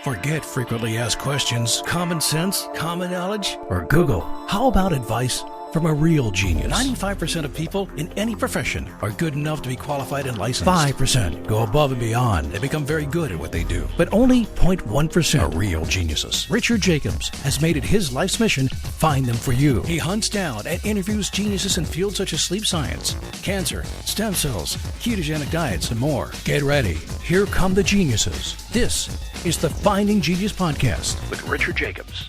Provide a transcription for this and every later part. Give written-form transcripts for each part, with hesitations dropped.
Forget frequently asked questions, common sense, common knowledge, or Google. How about advice from a real genius? 95% of people in any profession are good enough to be qualified and licensed. 5% go above and beyond and become very good at what they do. But only 0.1% are real geniuses. Richard Jacobs has made it his life's mission to find them for you. He hunts down and interviews geniuses in fields such as sleep science, cancer, stem cells, ketogenic diets, and more. Get ready. Here come the geniuses. This is the Finding Genius Podcast with Richard Jacobs.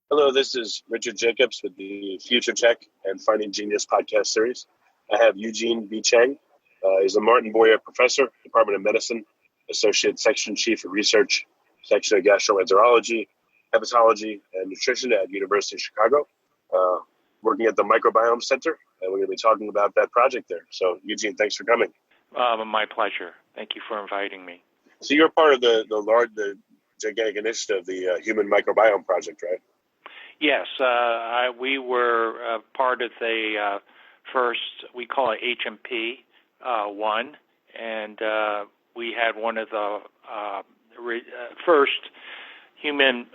Hello, this is Richard Jacobs with the Future Check and Finding Genius podcast series. I have Eugene B. Chang. He's a Martin Boyer professor, Department of Medicine, Associate Section Chief of Research, Section of Gastroenterology, Hepatology, and Nutrition at University of Chicago, working at the Microbiome Center, and we're going to be talking about that project there. So, Eugene, thanks for coming. My pleasure. Thank you for inviting me. So you're part of the gigantic initiative, the Human Microbiome Project, right? Yes, we were part of the first, we call it HMP 1, and we had one of the first Human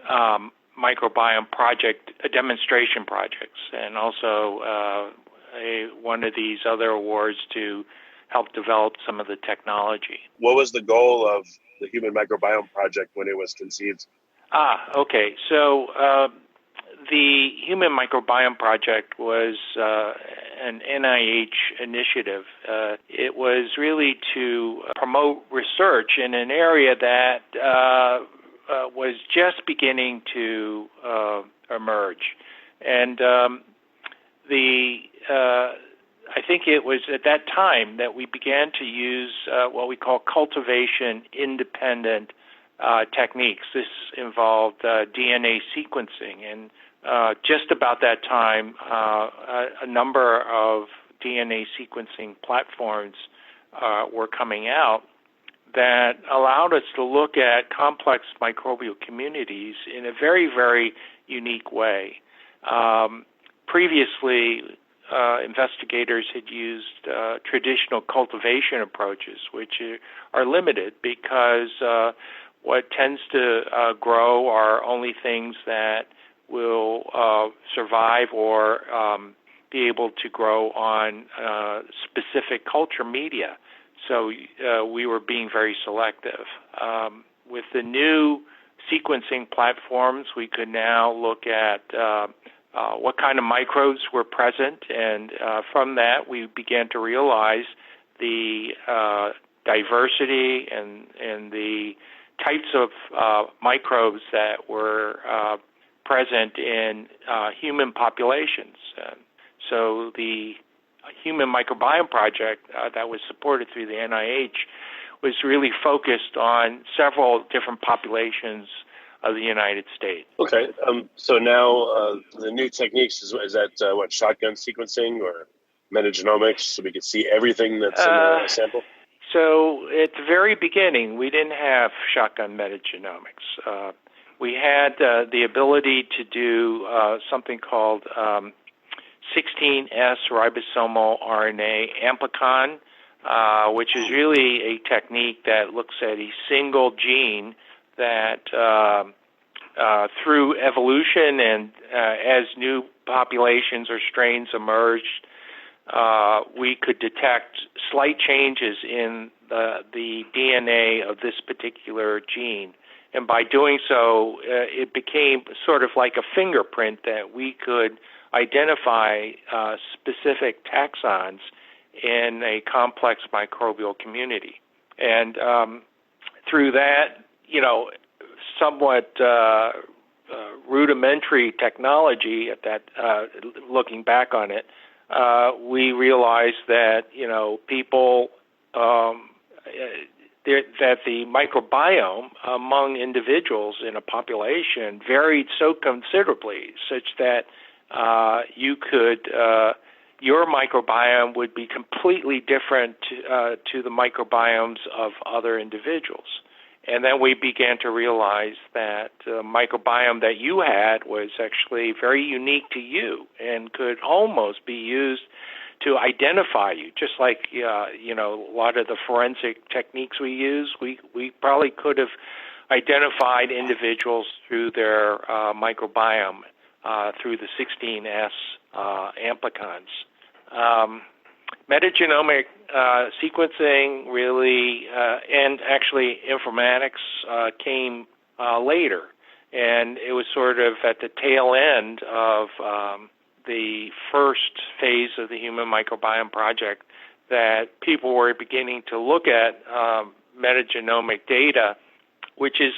Microbiome Project demonstration projects, and also one of these other awards to help develop some of the technology. What was the goal of the Human Microbiome Project when it was conceived? Okay. So the Human Microbiome Project was an NIH initiative. It was really to promote research in an area that was just beginning to emerge. And I think it was at that time that we began to use what we call cultivation-independent techniques. This involved DNA sequencing, and just about that time, a number of DNA sequencing platforms were coming out that allowed us to look at complex microbial communities in a very, very unique way. Previously, investigators had used traditional cultivation approaches, which are limited because what tends to grow are only things that will survive or be able to grow on specific culture media. So we were being very selective. With the new sequencing platforms, we could now look at what kind of microbes were present, and from that we began to realize the diversity and the types of microbes that were present in human populations. So the Human Microbiome Project that was supported through the NIH was really focused on several different populations of the United States. Okay, so now the new techniques, is that shotgun sequencing or metagenomics, so we could see everything that's in a sample? So at the very beginning, we didn't have shotgun metagenomics. We had the ability to do something called 16S ribosomal RNA amplicon, which is really a technique that looks at a single gene that through evolution and as new populations or strains emerged, we could detect slight changes in the DNA of this particular gene. And by doing so, it became sort of like a fingerprint that we could identify specific taxons in a complex microbial community. And through that, somewhat rudimentary technology at that, looking back on it, we realized that, people, that the microbiome among individuals in a population varied so considerably such that your microbiome would be completely different to the microbiomes of other individuals. And then we began to realize that the microbiome that you had was actually very unique to you and could almost be used to identify you. Just like, a lot of the forensic techniques we use, we probably could have identified individuals through their microbiome, through the 16S amplicons. Metagenomic sequencing really, and actually informatics came later. And it was sort of at the tail end of the first phase of the Human Microbiome Project that people were beginning to look at metagenomic data, which is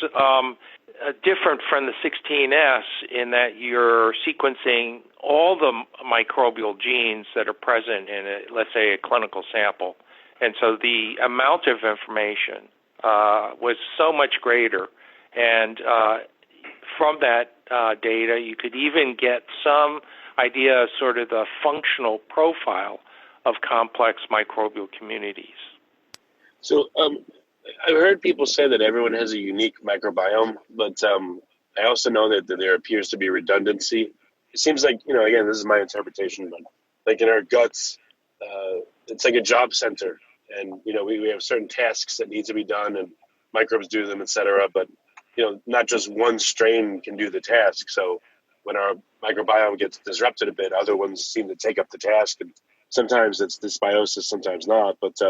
different from the 16S in that you're sequencing all the microbial genes that are present in, let's say, a clinical sample. And so the amount of information was so much greater. And from that data, you could even get some idea of sort of the functional profile of complex microbial communities. So I've heard people say that everyone has a unique microbiome, but I also know that there appears to be redundancy. It seems like, again, this is my interpretation, but like in our guts, it's like a job center. And, we have certain tasks that need to be done and microbes do them, et cetera. But, not just one strain can do the task. So when our microbiome gets disrupted a bit, other ones seem to take up the task. And sometimes it's dysbiosis, sometimes not. But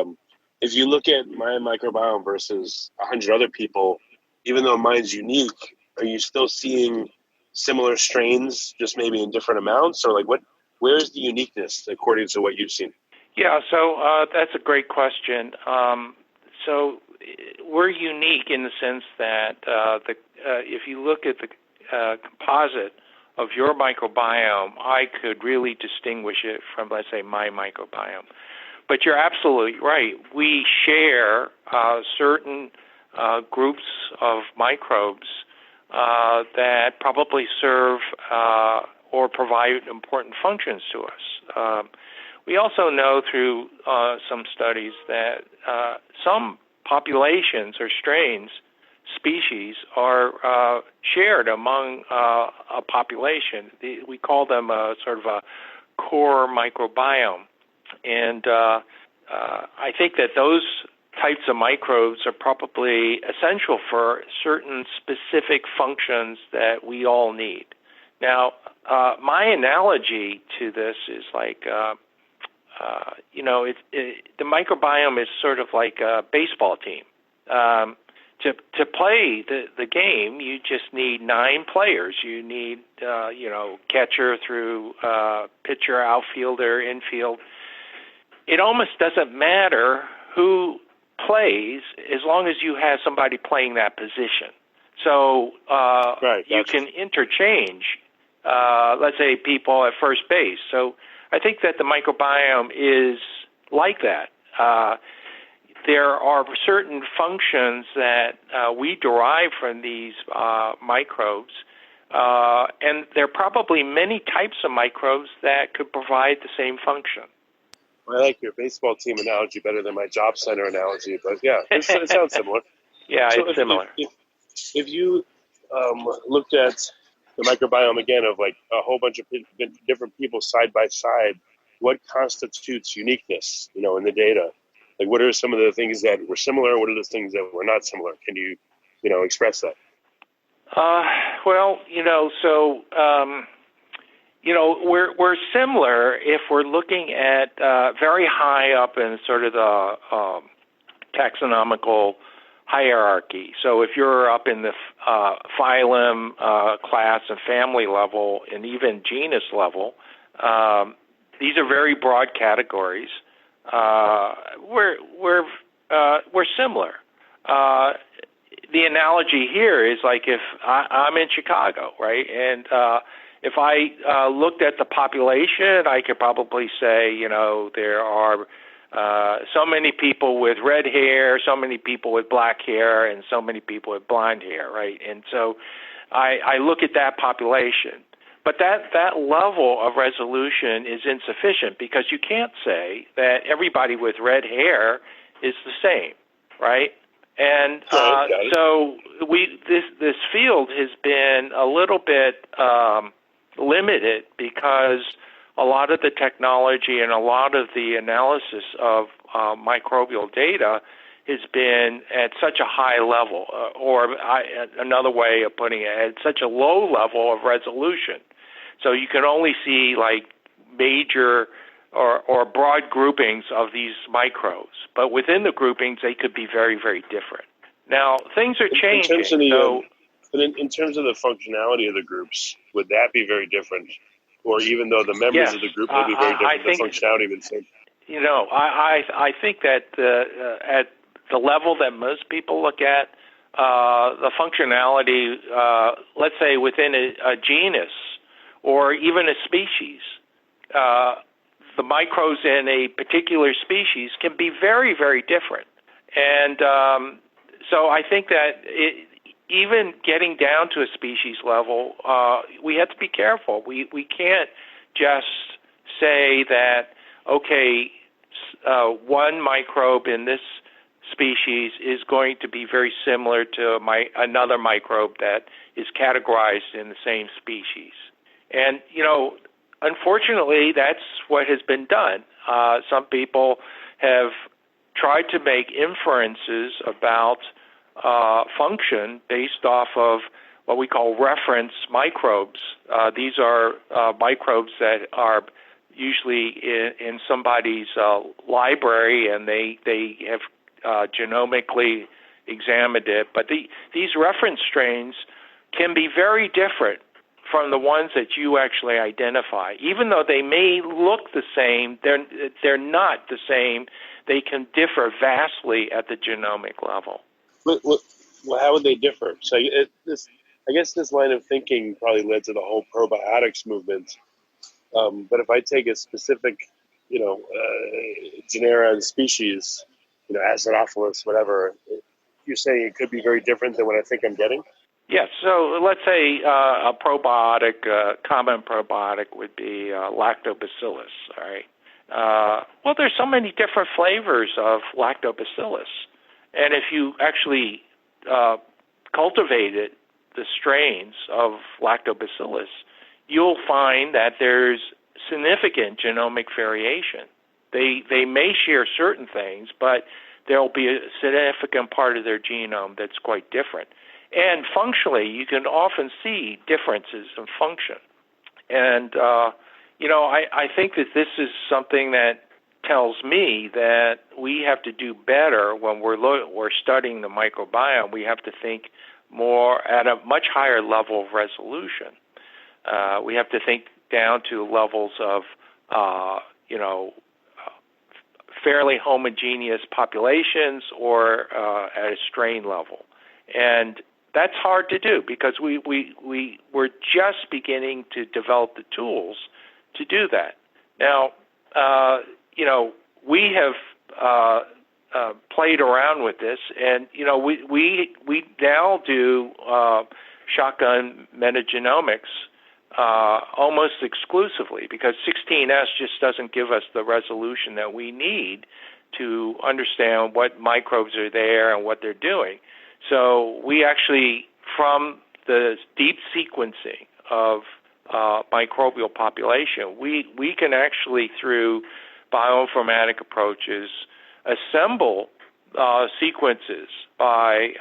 if you look at my microbiome versus 100 other people, even though mine's unique, are you still seeing similar strains, just maybe in different amounts? Or where's the uniqueness according to what you've seen? Yeah, so that's a great question. So we're unique in the sense that if you look at the composite of your microbiome, I could really distinguish it from, let's say, my microbiome. But you're absolutely right. We share certain groups of microbes that probably serve or provide important functions to us. We also know through some studies that some populations or strains, species, are shared among a population. We call them sort of a core microbiome. And I think that those types of microbes are probably essential for certain specific functions that we all need. Now, my analogy to this is like, the microbiome is sort of like a baseball team. To play the game, you just need 9 players. You need, catcher through pitcher, outfielder, infield. It almost doesn't matter who plays as long as you have somebody playing that position. So you can interchange, let's say, people at first base. So I think that the microbiome is like that. There are certain functions that we derive from these microbes, and there are probably many types of microbes that could provide the same function. I like your baseball team analogy better than my job center analogy, but yeah, it sounds similar. Yeah, so it's similar. If you looked at the microbiome again of like a whole bunch of different people side by side, what constitutes uniqueness, in the data? Like, what are some of the things that were similar? What are the things that were not similar? Can you, express that? We're similar if we're looking at very high up in sort of the taxonomical hierarchy. So if you're up in the phylum, class, and family level, and even genus level, these are very broad categories. We're similar. The analogy here is like if I'm in Chicago, right, and if I looked at the population, I could probably say, there are so many people with red hair, so many people with black hair, and so many people with blonde hair, right? And so I look at that population. But that level of resolution is insufficient because you can't say that everybody with red hair is the same, right? And so this field has been a little bit limited because a lot of the technology and a lot of the analysis of microbial data has been at such a high level, another way of putting it, at such a low level of resolution. So you can only see like major or broad groupings of these microbes. But within the groupings, they could be very, very different. Now, things are changing. In terms of the functionality of the groups, would that be very different? Or even though the members of the group may be very different, the functionality would be the same? You know, I think that at the level that most people look at, the functionality, let's say within a genus or even a species, the microbes in a particular species can be very, very different. And so I think that even getting down to a species level, we have to be careful. We can't just say that, okay, one microbe in this species is going to be very similar to another microbe that is categorized in the same species. And, you know, unfortunately, that's what has been done. Some people have tried to make inferences about function based off of what we call reference microbes. These are microbes that are usually in somebody's library, and they have genomically examined it. But these reference strains can be very different from the ones that you actually identify. Even though they may look the same, they're not the same. They can differ vastly at the genomic level. Well, how would they differ? So I guess this line of thinking probably led to the whole probiotics movement. But if I take a specific, genera and species, Acidophilus, whatever, you're saying it could be very different than what I think I'm getting? Yes. So let's say a probiotic, common probiotic would be lactobacillus. All right. Well, there's so many different flavors of lactobacillus, and if you actually cultivated the strains of lactobacillus, you'll find that there's significant genomic variation. They may share certain things, but there'll be a significant part of their genome that's quite different. And functionally, you can often see differences in function. And, I think that this is something that tells me that we have to do better when we're studying the microbiome. We have to think more at a much higher level of resolution. We have to think down to levels of, fairly homogeneous populations or at a strain level. And that's hard to do because we're just beginning to develop the tools to do that. Now, we have played around with this, and we now do shotgun metagenomics almost exclusively because 16S just doesn't give us the resolution that we need to understand what microbes are there and what they're doing. So we actually, from the deep sequencing of microbial population, we can actually, through bioinformatic approaches, assemble sequences by,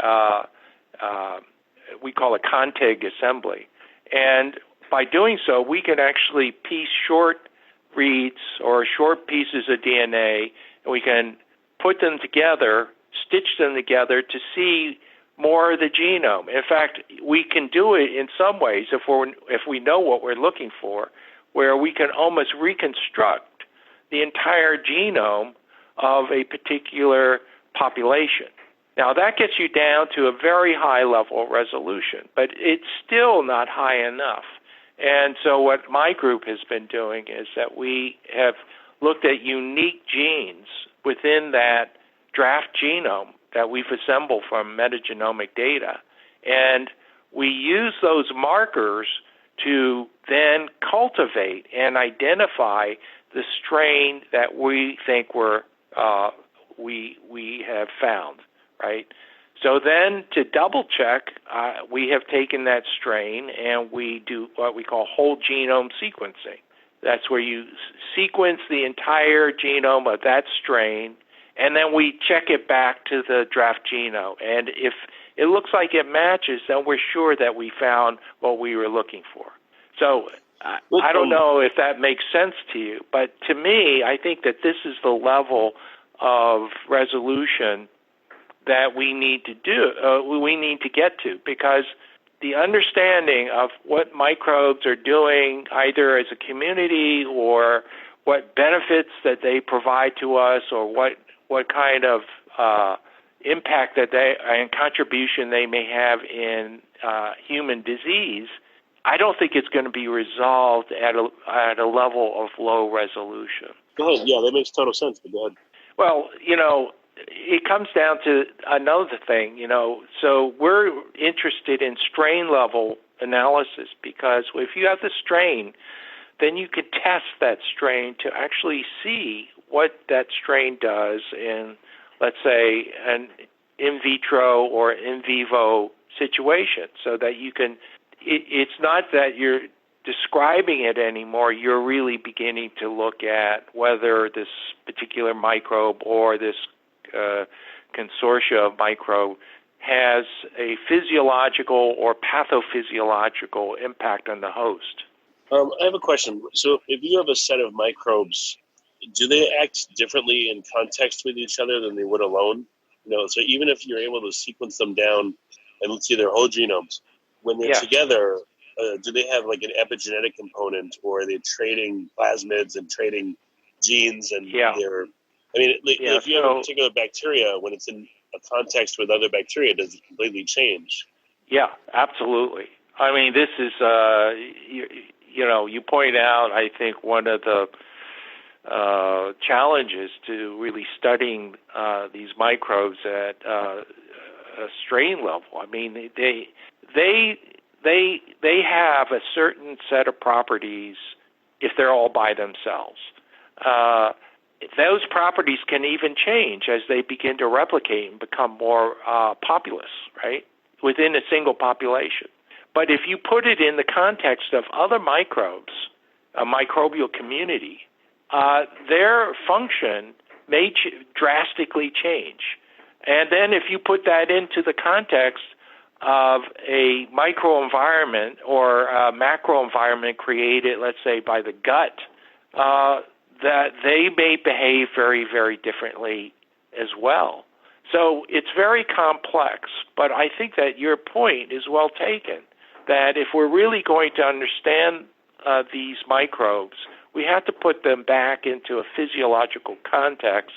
we call it contag assembly. And by doing so, we can actually piece short reads or short pieces of DNA, and we can put them together, stitch them together to see more of the genome. In fact, we can do it in some ways if we know what we're looking for, where we can almost reconstruct the entire genome of a particular population. Now, that gets you down to a very high level of resolution, but it's still not high enough. And so what my group has been doing is that we have looked at unique genes within that draft genome that we've assembled from metagenomic data. And we use those markers to then cultivate and identify the strain that we think we have found, right? So then to double check, we have taken that strain and we do what we call whole genome sequencing. That's where you sequence the entire genome of that strain, and then we check it back to the draft genome. And if it looks like it matches, then we're sure that we found what we were looking for. So I don't know if that makes sense to you, but to me, I think that this is the level of resolution that we need to get to, because the understanding of what microbes are doing, either as a community or what benefits that they provide to us, or what kind of impact that they and contribution they may have in human disease, I don't think it's going to be resolved at a level of low resolution. Go ahead. Yeah, that makes total sense. But go ahead. Well, it comes down to another thing, so we're interested in strain level analysis, because if you have the strain, then you could test that strain to actually see what that strain does in, let's say, an in vitro or in vivo situation, so that you can, it's not that you're describing it anymore, you're really beginning to look at whether this particular microbe or this consortia of microbe has a physiological or pathophysiological impact on the host. I have a question. So if you have a set of microbes, do they act differently in context with each other than they would alone? So even if you're able to sequence them down and see their whole genomes, when they're together, do they have like an epigenetic component, or are they trading plasmids and trading genes and if you have a particular bacteria, when it's in a context with other bacteria, does it completely change? Yeah, absolutely. I mean, this is, you point out, I think, one of the challenges to really studying these microbes at a strain level. I mean, they have a certain set of properties if they're all by themselves. Those properties can even change as they begin to replicate and become more populous, right, within a single population. But if you put it in the context of other microbes, a microbial community, their function may drastically change. And then if you put that into the context of a microenvironment or a macroenvironment created, let's say, by the gut, that they may behave very, very differently as well. So it's very complex, but I think that your point is well taken, that if we're really going to understand these microbes, we have to put them back into a physiological context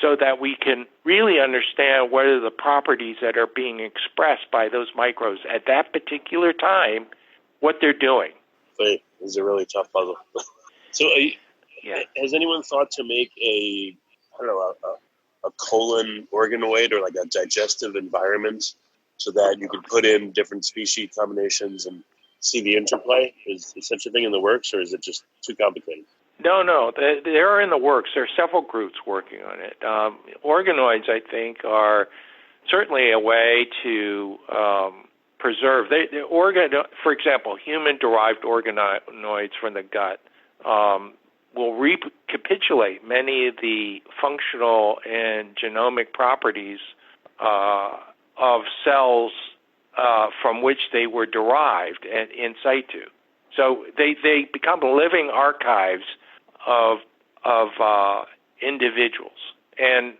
so that we can really understand what are the properties that are being expressed by those microbes at that particular time, what they're doing. Wait, this is a really tough puzzle. So has anyone thought to make a colon organoid, or like a digestive environment, so that you can put in different species combinations and see the interplay? Is such a thing in the works, or is it just too complicated? No, they're in the works. There are several groups working on it. Organoids, I think, are certainly a way to preserve. For example, human-derived organoids from the gut will recapitulate many of the functional and genomic properties of cells from which they were derived in situ. So they become living archives of individuals, and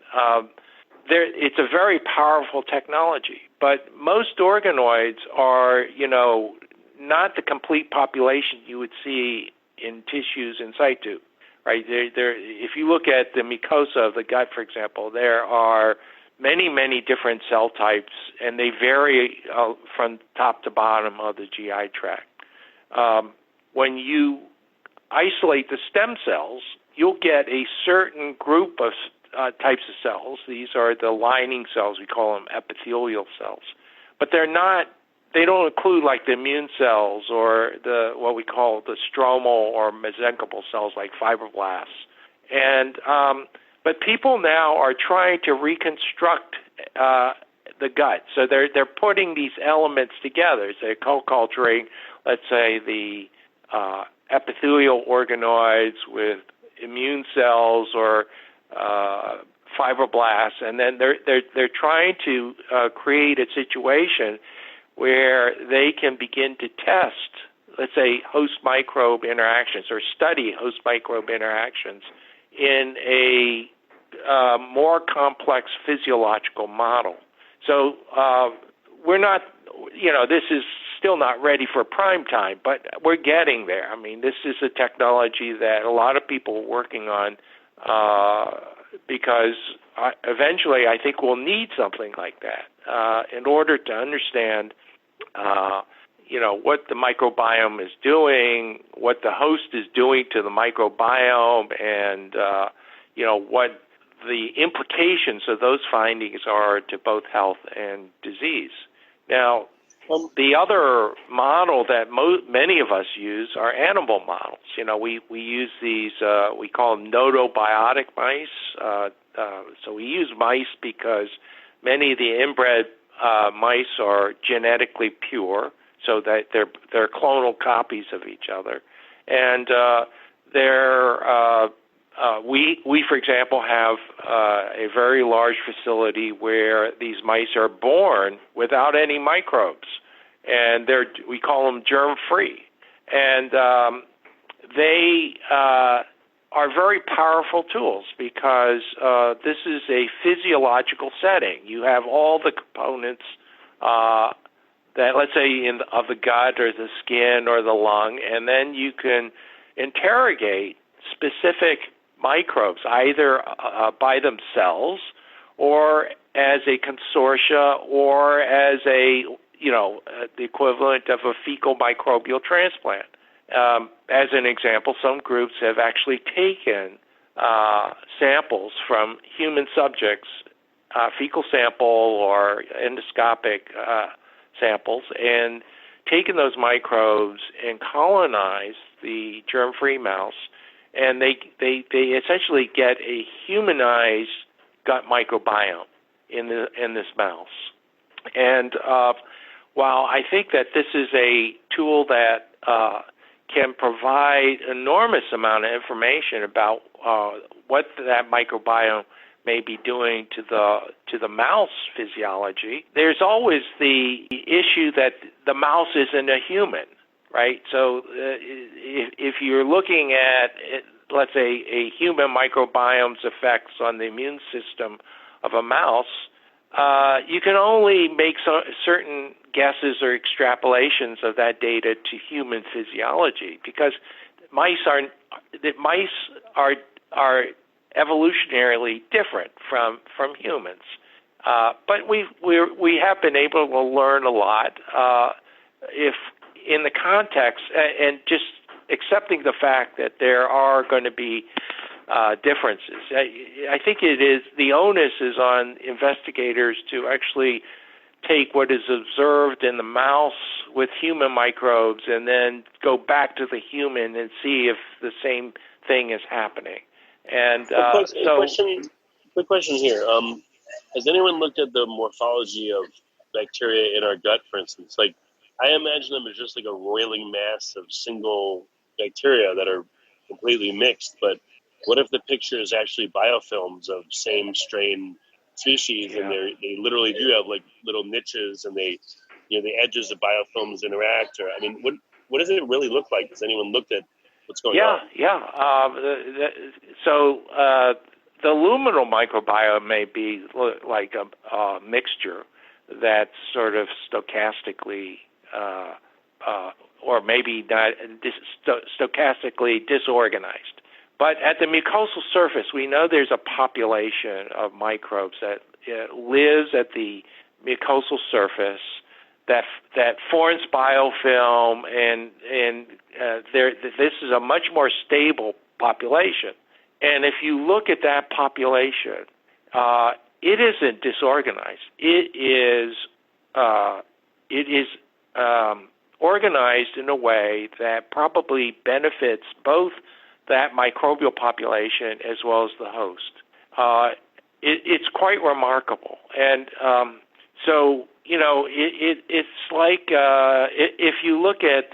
it's a very powerful technology. But most organoids are, not the complete population you would see in tissues in situ, right? If you look at the mucosa of the gut, for example, there are many, many different cell types, and they vary from top to bottom of the GI tract. When you isolate the stem cells, you'll get a certain group of types of cells. These are the lining cells. We call them epithelial cells. But they don't include like the immune cells or what we call the stromal or mesenchymal cells like fibroblasts. And but people now are trying to reconstruct the gut. So they're putting these elements together. So they're co-culturing, let's say, the epithelial organoids with immune cells or fibroblasts, and then they're trying to create a situation where they can begin to test, let's say, host microbe interactions or study host microbe interactions in a more complex physiological model. So we're not, this is still not ready for prime time, but we're getting there. I mean, this is a technology that a lot of people are working on because eventually I think we'll need something like that in order to understand what the microbiome is doing, what the host is doing to the microbiome, and what the implications of those findings are to both health and disease. Now, the other model that many of us use are animal models. We use these, we call them notobiotic mice. So we use mice because many of the inbred mice are genetically pure, so that they're clonal copies of each other. And we, for example, have a very large facility where these mice are born without any microbes, and we call them germ-free. And they are very powerful tools because this is a physiological setting. You have all the components that, let's say, of the gut or the skin or the lung, and then you can interrogate specific microbes, either by themselves or as a consortia or as the equivalent of a fecal microbial transplant. As an example, some groups have actually taken samples from human subjects, fecal sample or endoscopic samples, and taken those microbes and colonized the germ-free mouse, and they essentially get a humanized gut microbiome in this mouse. And while I think that this is a tool that can provide enormous amount of information about what that microbiome may be doing to the mouse physiology, there's always the issue that the mouse isn't a human, right? So if you're looking at, let's say, a human microbiome's effects on the immune system of a mouse, you can only make certain guesses or extrapolations of that data to human physiology because mice are evolutionarily different from humans. But we have been able to learn a lot if in the context and just accepting the fact that there are going to be differences. I think the onus is on investigators to actually take what is observed in the mouse with human microbes and then go back to the human and see if the same thing is happening. And quick question here. Has anyone looked at the morphology of bacteria in our gut, for instance? Like, I imagine them as just like a roiling mass of single bacteria that are completely mixed. But what if the picture is actually biofilms of same strain species, and they literally do have like little niches, and the edges of biofilms interact? Or what does it really look like? Has anyone looked at what's going on? So the luminal microbiome may be like a mixture that's sort of stochastically, or maybe not stochastically disorganized. But at the mucosal surface, we know there's a population of microbes that lives at the mucosal surface that forms biofilm, and this is a much more stable population. And if you look at that population, it isn't disorganized. It is organized in a way that probably benefits both that microbial population as well as the host. It's quite remarkable. And So, it's like if you look at,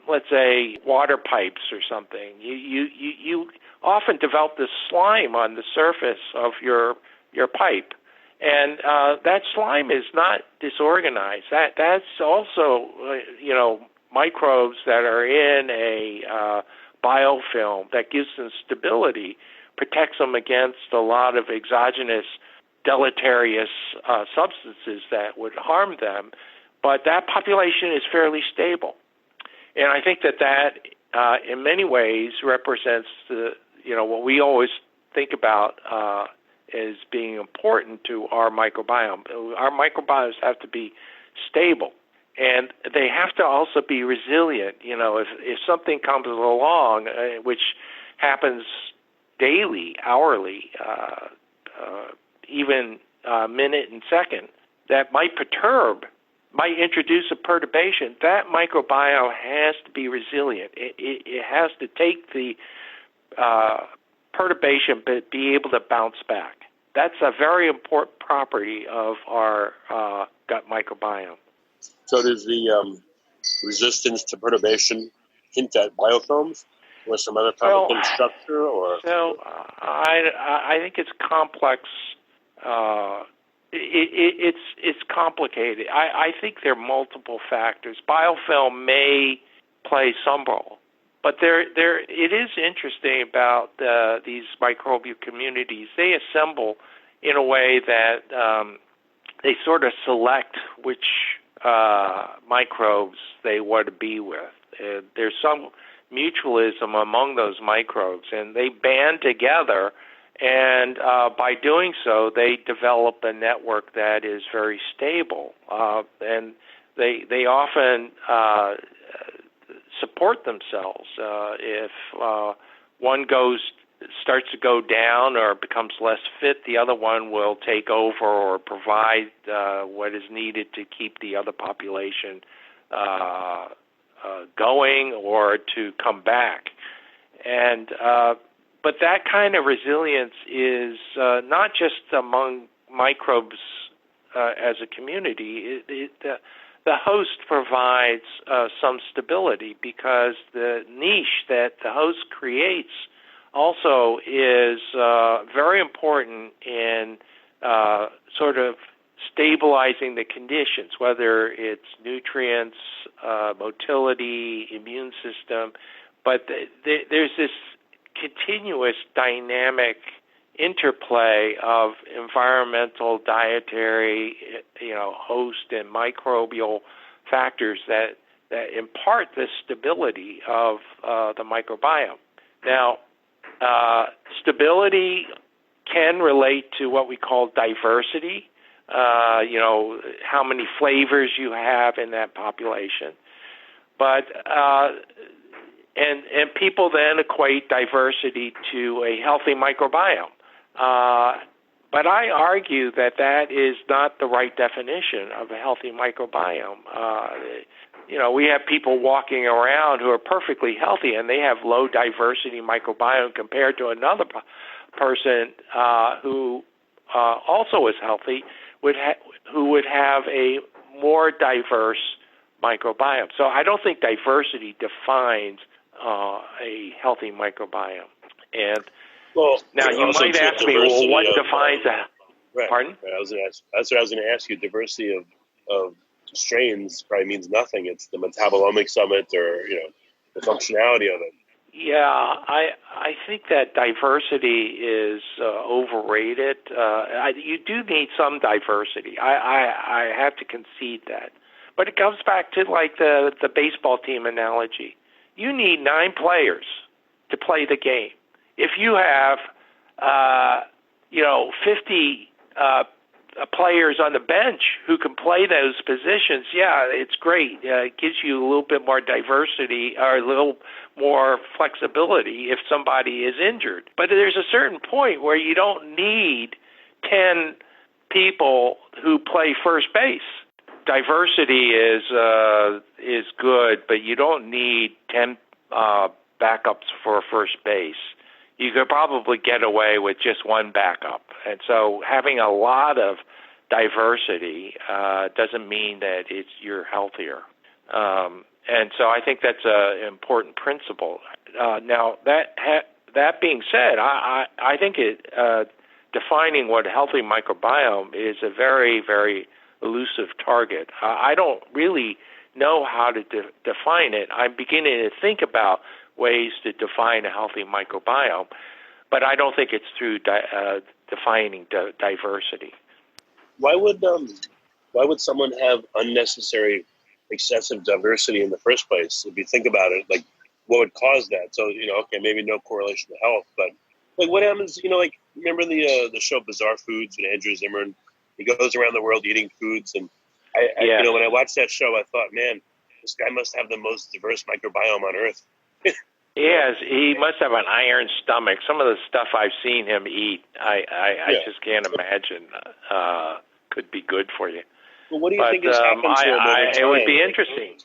let's say, water pipes or something, you often develop this slime on the surface of your pipe. And that slime is not disorganized. That's also, microbes that are in a biofilm that gives them stability, protects them against a lot of exogenous deleterious substances that would harm them. But that population is fairly stable. And I think that in many ways represents what we always think about as being important to our microbiome. Our microbiomes have to be stable, and they have to also be resilient. If something comes along, which happens daily, hourly, even minute and second, that might introduce a perturbation, that microbiome has to be resilient. It has to take the perturbation but be able to bounce back. That's a very important property of our gut microbiome. So does the resistance to perturbation hint at biofilms or some other complicated structure? So I think it's complex. It's complicated. I think there are multiple factors. Biofilm may play some role, but it is interesting about these microbial communities. They assemble in a way that they sort of select which microbes they want to be with. There's some mutualism among those microbes, and they band together. And by doing so, they develop a network that is very stable, and they often support themselves. If one starts to go down or becomes less fit, the other one will take over or provide what is needed to keep the other population going or to come back. And but that kind of resilience is not just among microbes as a community. The host provides some stability because the niche that the host creates also is very important in sort of stabilizing the conditions, whether it's nutrients, motility, immune system. But there's this continuous dynamic interplay of environmental, dietary, host and microbial factors that impart the stability of the microbiome. Now, stability can relate to what we call diversity, how many flavors you have in that population. But and people then equate diversity to a healthy microbiome. But I argue that is not the right definition of a healthy microbiome. We have people walking around who are perfectly healthy, and they have low diversity microbiome compared to another person who also is healthy, who would have a more diverse microbiome. So I don't think diversity defines a healthy microbiome. And now you might ask me, well, what defines a... Right. Pardon? Right. That's what I was going to ask you. Diversity of strains probably means nothing. It's the metabolomic summit or, the functionality of it. Yeah, I think that diversity is overrated. You do need some diversity. I have to concede that. But it comes back to like the baseball team analogy. You need 9 players to play the game. If you have, 50 players on the bench who can play those positions, yeah, it's great. It gives you a little bit more diversity or a little more flexibility if somebody is injured. But there's a certain point where you don't need 10 people who play first base. Diversity is good, but you don't need 10 backups for first base. You could probably get away with just one backup. And so having a lot of diversity doesn't mean that you're healthier. And so I think that's an important principle. Now, that being said, I think defining what a healthy microbiome is a very, very elusive target. I don't really know how to define it. I'm beginning to think about ways to define a healthy microbiome, but I don't think it's through defining diversity. Why would someone have unnecessary, excessive diversity in the first place? If you think about it, like, what would cause that? So, okay, maybe no correlation to health, but like, what happens? Remember the show Bizarre Foods with Andrew Zimmern? He goes around the world eating foods, and I when I watched that show, I thought, man, this guy must have the most diverse microbiome on earth. Yes, he must have an iron stomach. Some of the stuff I've seen him eat, I just can't imagine could be good for you. Well, what do you think has happened to him over time? It would be interesting.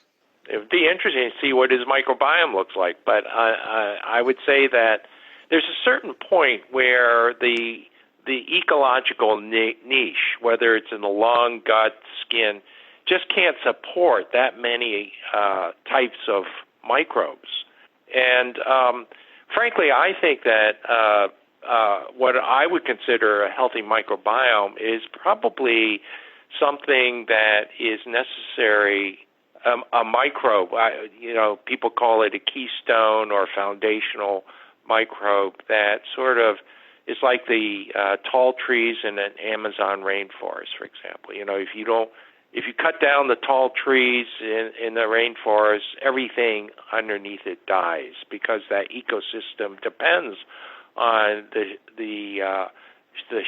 It would be interesting to see what his microbiome looks like. But I would say that there's a certain point where the ecological niche, whether it's in the lung, gut, skin, just can't support that many types of microbes. And frankly, I think that what I would consider a healthy microbiome is probably something that is necessary, a microbe. People call it a keystone or foundational microbe that sort of is like the tall trees in an Amazon rainforest, for example. If you cut down the tall trees in the rainforest, everything underneath it dies because that ecosystem depends on the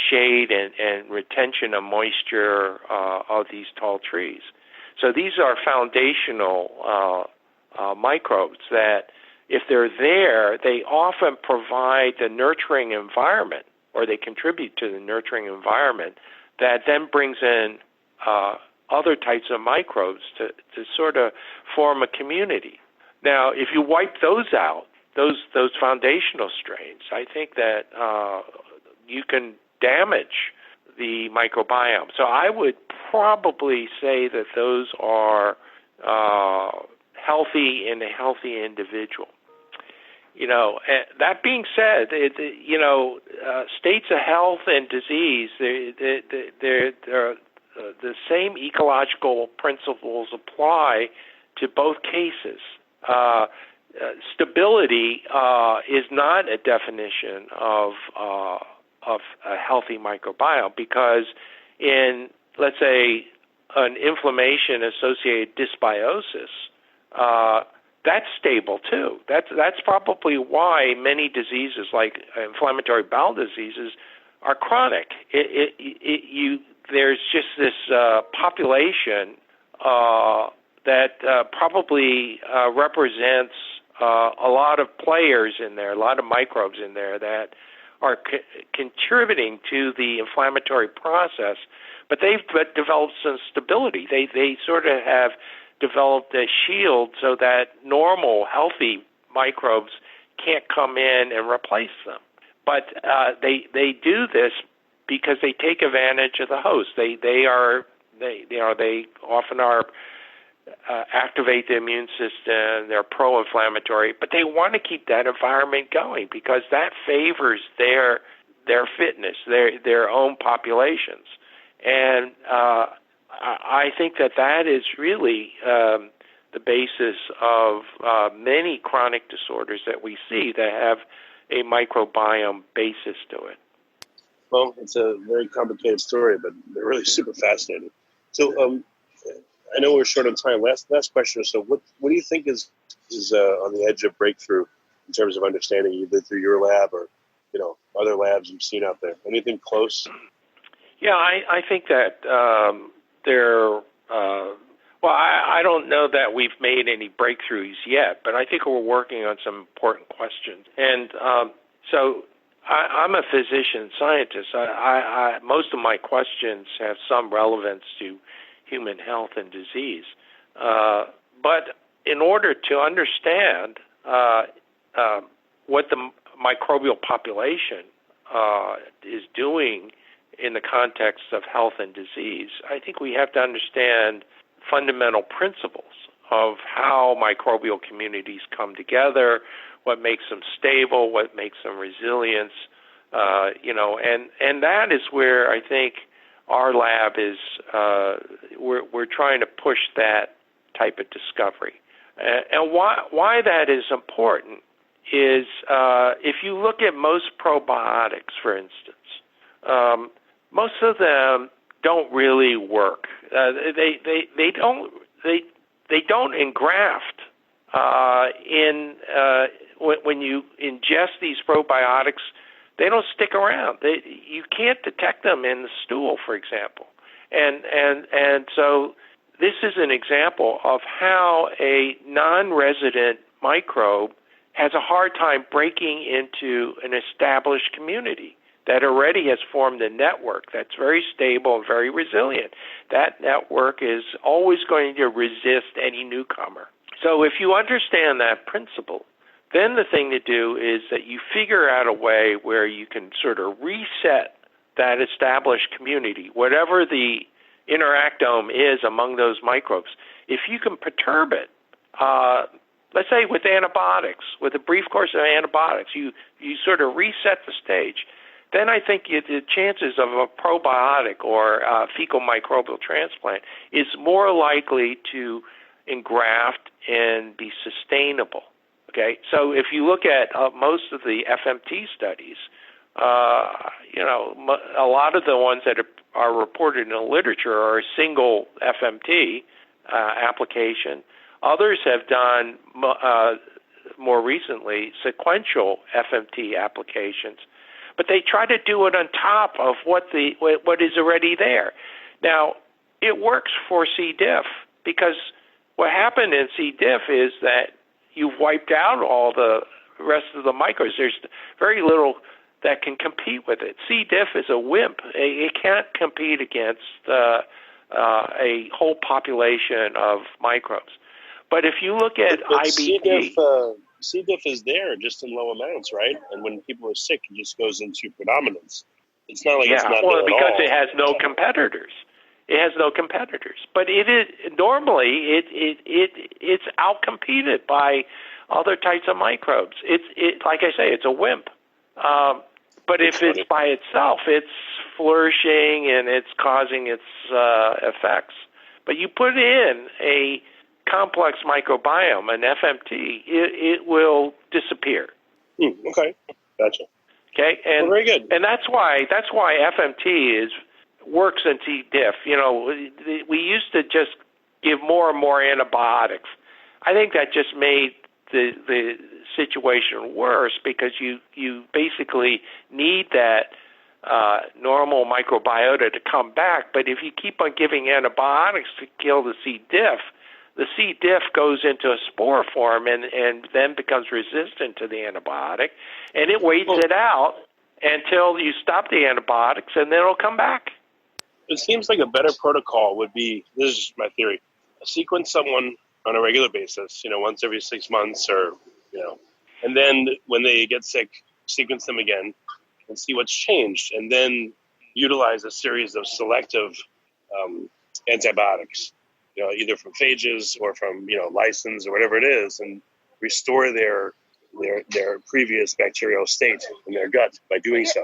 shade and retention of moisture of these tall trees. So these are foundational microbes that, if they're there, they often provide the nurturing environment, or they contribute to the nurturing environment that then brings in other types of microbes to sort of form a community. Now, if you wipe those out, those foundational strains, I think that you can damage the microbiome. So I would probably say that those are healthy in a healthy individual. That being said, states of health and disease, they're the same ecological principles apply to both cases. Stability is not a definition of a healthy microbiome, because in, let's say, an inflammation-associated dysbiosis, that's stable too. That's probably why many diseases, like inflammatory bowel diseases, are chronic. There's just this population that probably represents a lot of players in there, a lot of microbes in there that are contributing to the inflammatory process, but they've developed some stability. They sort of have developed a shield so that normal, healthy microbes can't come in and replace them. But they do this because they take advantage of the host. They often are activate the immune system. They're pro-inflammatory, but they want to keep that environment going because that favors their fitness, their own populations. And I think that is really the basis of many chronic disorders that we see that have a microbiome basis to it. Well, it's a very complicated story, but they're really super fascinating. So I know we're short on time. Last question. So what do you think is on the edge of breakthrough in terms of understanding, either through your lab or other labs you've seen out there? Anything close? Yeah, I think that I don't know that we've made any breakthroughs yet, but I think we're working on some important questions. And so I'm a physician scientist. Most of my questions have some relevance to human health and disease. But in order to understand what the microbial population is doing in the context of health and disease, I think we have to understand fundamental principles of how microbial communities come together, what makes them stable, what makes them resilient, and that is where I think our lab is. We're trying to push that type of discovery, and why that is important is if you look at most probiotics, for instance, most of them don't really work. They don't engraft when you ingest these probiotics. They don't stick around. You can't detect them in the stool, for example, and so this is an example of how a non-resident microbe has a hard time breaking into an established community that already has formed a network that's very stable and very resilient. That network is always going to resist any newcomer. So if you understand that principle, then the thing to do is that you figure out a way where you can sort of reset that established community, whatever the interactome is among those microbes. If you can perturb it, let's say with antibiotics, with a brief course of antibiotics, you sort of reset the stage, then I think the chances of a probiotic or fecal microbial transplant is more likely to engraft and be sustainable. Okay, so if you look at most of the FMT studies, a lot of the ones that are reported in the literature are a single FMT application. Others have done more recently sequential FMT applications, but they try to do it on top of what is already there. Now, it works for C. diff because what happened in C. diff is that you've wiped out all the rest of the microbes. There's very little that can compete with it. C. diff is a wimp. It can't compete against a whole population of microbes. But if you look at IBD... C. diff is there just in low amounts, right? And when people are sick, it just goes into predominance. It's not like it's not there because at all. It has no competitors. It has no competitors. But it is normally it's outcompeted by other types of microbes. It like I say, it's a wimp. But if it's by itself, it's flourishing and it's causing its effects. But you put in a complex microbiome, an FMT, it will disappear. Okay, gotcha. Okay, and very good. And that's why FMT works in C. diff. We used to just give more and more antibiotics. I think that just made the situation worse because you basically need that normal microbiota to come back. But if you keep on giving antibiotics to kill the C. diff goes into a spore form and then becomes resistant to the antibiotic, and it waits it out until you stop the antibiotics, and then it'll come back. It seems like a better protocol would be, this is just my theory, sequence someone on a regular basis, once every 6 months and then when they get sick, sequence them again and see what's changed, and then utilize a series of selective antibiotics, either from phages or from, lysins or whatever it is, and restore their previous bacterial state in their gut by doing so.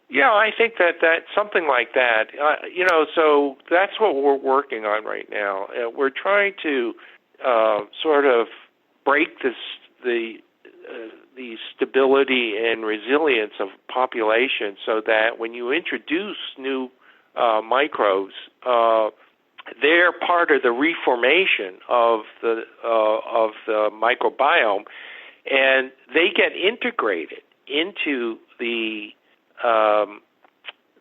Yeah, I think that something like that, so that's what we're working on right now. We're trying to sort of break the stability and resilience of population so that when you introduce new microbes, they're part of the reformation of the microbiome, and they get integrated into the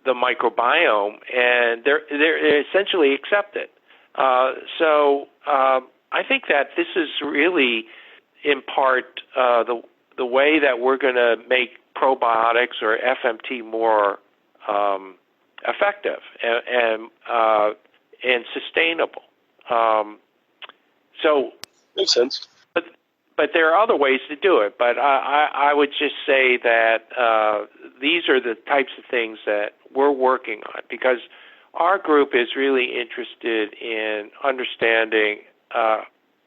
microbiome, and they're essentially accepted. So I think that this is really, in part, the way that we're going to make probiotics or FMT more effective and sustainable. So makes sense. But there are other ways to do it. But I would just say that these are the types of things that we're working on, because our group is really interested in understanding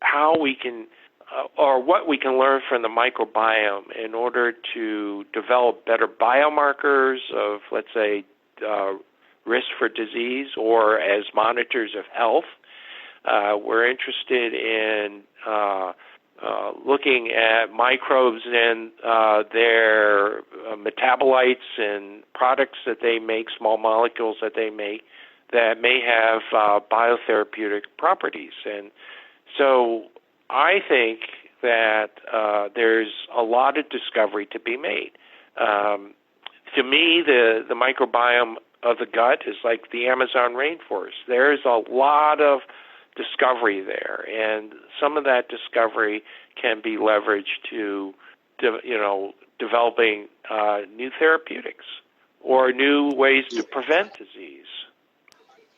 how we can or what we can learn from the microbiome in order to develop better biomarkers of, let's say, risk for disease or as monitors of health. We're interested in looking at microbes and their metabolites and products that they make, small molecules that they make, that may have biotherapeutic properties. And so I think that there's a lot of discovery to be made. To me, the microbiome of the gut is like the Amazon rainforest. There's a lot of discovery there, and some of that discovery can be leveraged to, developing new therapeutics or new ways to prevent disease.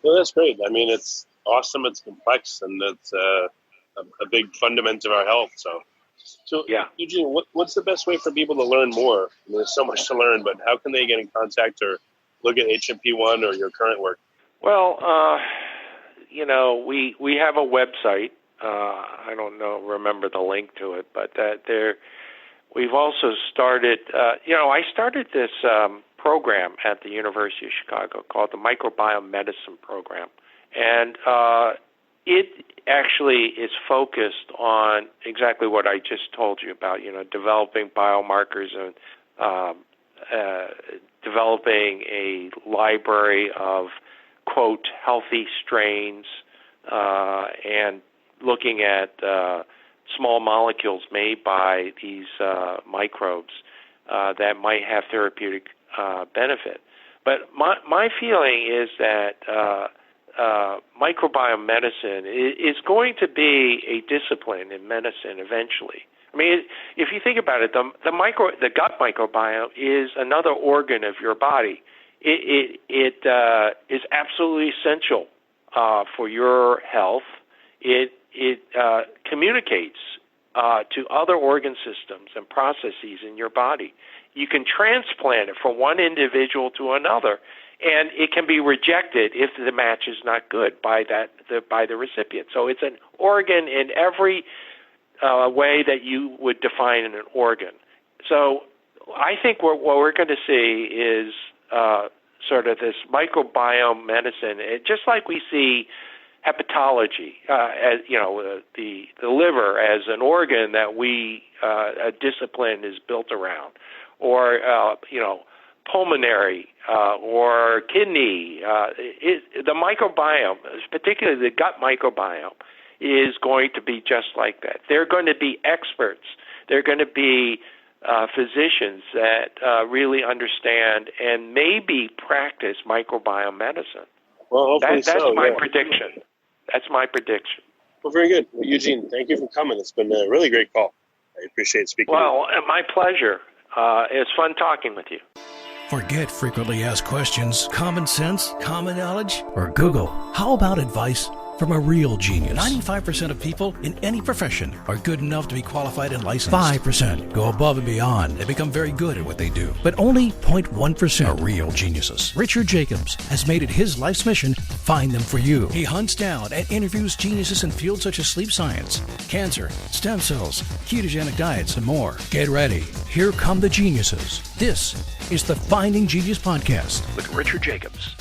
Well, that's great. I mean, it's awesome. It's complex, and it's a big fundament of our health. So yeah. Eugene, what's the best way for people to learn more? I mean, there's so much to learn, but how can they get in contact or look at HMP1 or your current work? Well, we have a website. I don't remember the link to it, but we've also started. I started this program at the University of Chicago called the Microbiome Medicine Program, and it actually is focused on exactly what I just told you about. Developing biomarkers and developing a library of, quote, healthy strains, and looking at small molecules made by these microbes that might have therapeutic benefit. But my feeling is that microbiome medicine is going to be a discipline in medicine eventually. I mean, if you think about it, the gut microbiome is another organ of your body. It is absolutely essential for your health. It communicates to other organ systems and processes in your body. You can transplant it from one individual to another, and it can be rejected if the match is not good by the recipient. So it's an organ in every way that you would define an organ. So I think what we're going to see is sort of this microbiome medicine, just like we see hepatology, as the liver as an organ that a discipline is built around, or pulmonary or kidney. The microbiome, particularly the gut microbiome, is going to be just like that. They're going to be experts. They're going to be physicians that really understand and maybe practice microbiome medicine. Well, hopefully that's so, my yeah. prediction. That's my prediction. Well, very good. Well, Eugene, thank you for coming. It's been a really great call. I appreciate speaking with you. Well, my pleasure. It's fun talking with you. Forget frequently asked questions, common sense, common knowledge, or Google. How about advice from a real genius? 95% of people in any profession are good enough to be qualified and licensed. 5% go above and beyond and become very good at what they do. But only 0.1% are real geniuses. Richard Jacobs has made it his life's mission to find them for you. He hunts down and interviews geniuses in fields such as sleep science, cancer, stem cells, ketogenic diets, and more. Get ready. Here come the geniuses. This is the Finding Genius Podcast with Richard Jacobs.